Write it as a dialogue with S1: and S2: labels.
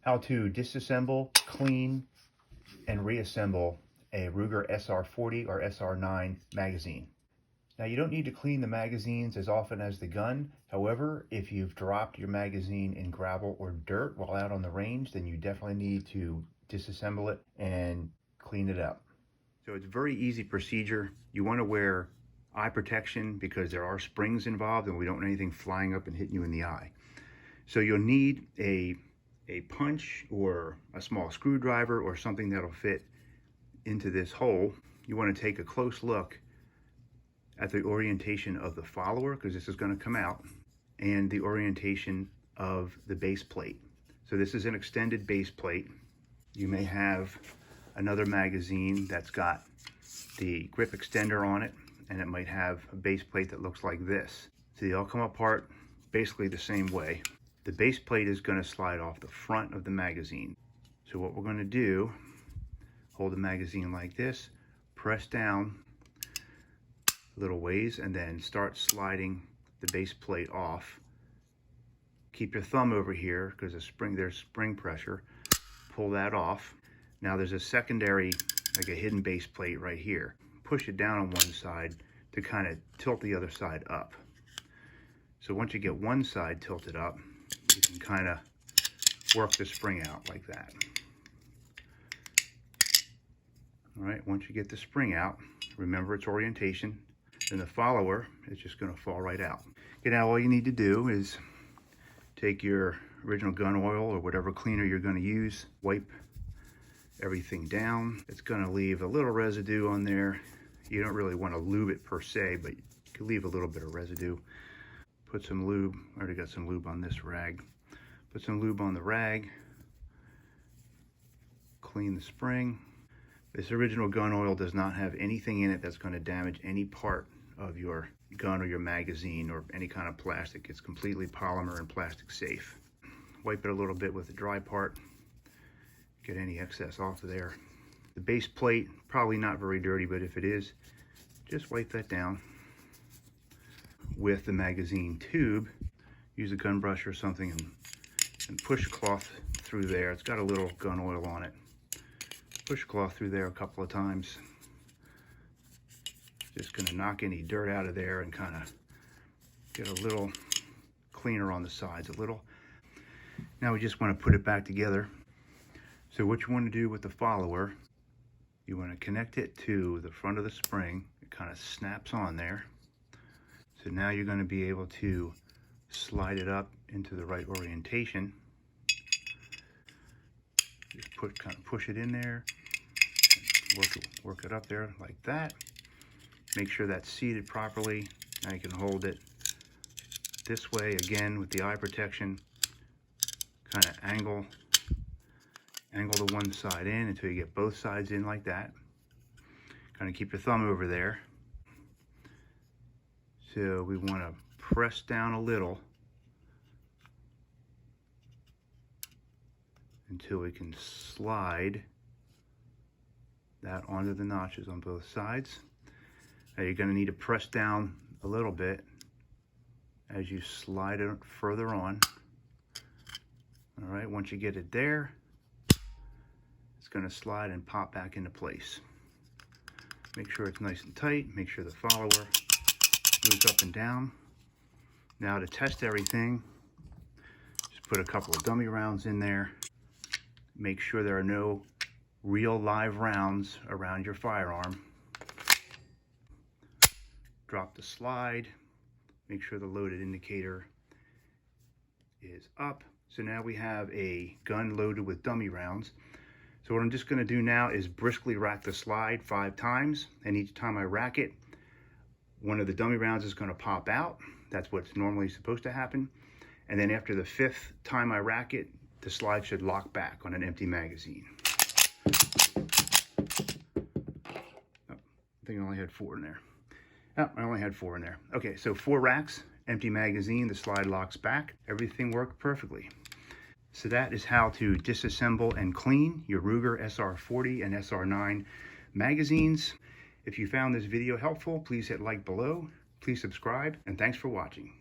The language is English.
S1: how to disassemble, clean, and reassemble a Ruger SR40 or SR9 magazine. Now, you don't need to clean the magazines as often as the gun. However, if you've dropped your magazine in gravel or dirt while out on the range, then you definitely need to disassemble it and clean it up. So it's a very easy procedure. You want to wear eye protection because there are springs involved and we don't want anything flying up and hitting you in the eye. So you'll need a punch or a small screwdriver or something that'll fit into this hole. You want to take a close look at the orientation of the follower, because this is going to come out, and the orientation of the base plate. So this is an extended base plate. You may have another magazine that's got the grip extender on it, and it might have a base plate that looks like this. So they all come apart basically the same way. The base plate is going to slide off the front of the magazine. So what we're going to do, hold the magazine like this, press down a little ways, and then start sliding the base plate off. Keep your thumb over here because there's spring pressure. Pull that off. Now there's a secondary, like a hidden base plate right here. Push it down on one side to kind of tilt the other side up. So once you get one side tilted up, you can kind of work the spring out like that. All right, once you get the spring out, remember its orientation, then the follower is just going to fall right out. Okay, now all you need to do is take your original gun oil or whatever cleaner you're going to use, wipe everything down. It's going to leave a little residue on there. You don't really want to lube it per se, but you can leave a little bit of residue. Put some lube, I already got some lube on this rag. Put some lube on the rag, clean the spring. This original gun oil does not have anything in it that's going to damage any part of your gun or your magazine or any kind of plastic. It's completely polymer and plastic safe. Wipe it a little bit with the dry part, get any excess off of there. The base plate, probably not very dirty, but if it is, just wipe that down. With the magazine tube, use a gun brush or something and push cloth through there. It's got a little gun oil on it. Push cloth through there a couple of times. Just going to knock any dirt out of there and kind of get a little cleaner on the sides, a little. Now we just want to put it back together. So what you want to do with the follower, you want to connect it to the front of the spring. It kind of snaps on there. So now you're going to be able to slide it up into the right orientation. Just kind of push it in there, work it up there like that. Make sure that's seated properly. Now you can hold it this way again with the eye protection. Kind of angle the one side in until you get both sides in like that. Kind of keep your thumb over there. So we want to press down a little until we can slide that onto the notches on both sides. Now you're going to need to press down a little bit as you slide it further on. All right, once you get it there, it's going to slide and pop back into place. Make sure it's nice and tight. Make sure the follower moves up and down. Now to test everything, just put a couple of dummy rounds in there. Make sure there are no real live rounds around your firearm. Drop the slide. Make sure the loaded indicator is up. So now we have a gun loaded with dummy rounds. So what I'm just going to do now is briskly rack the slide 5 times, and each time I rack it, one of the dummy rounds is going to pop out. That's what's normally supposed to happen. And then after the 5th time I rack it, the slide should lock back on an empty magazine. I think I only had 4 in there. Oh, I only had 4 in there. Okay, so 4 racks, empty magazine, the slide locks back. Everything worked perfectly. So that is how to disassemble and clean your Ruger SR40 and SR9 magazines. If you found this video helpful, please hit like below, please subscribe, and thanks for watching.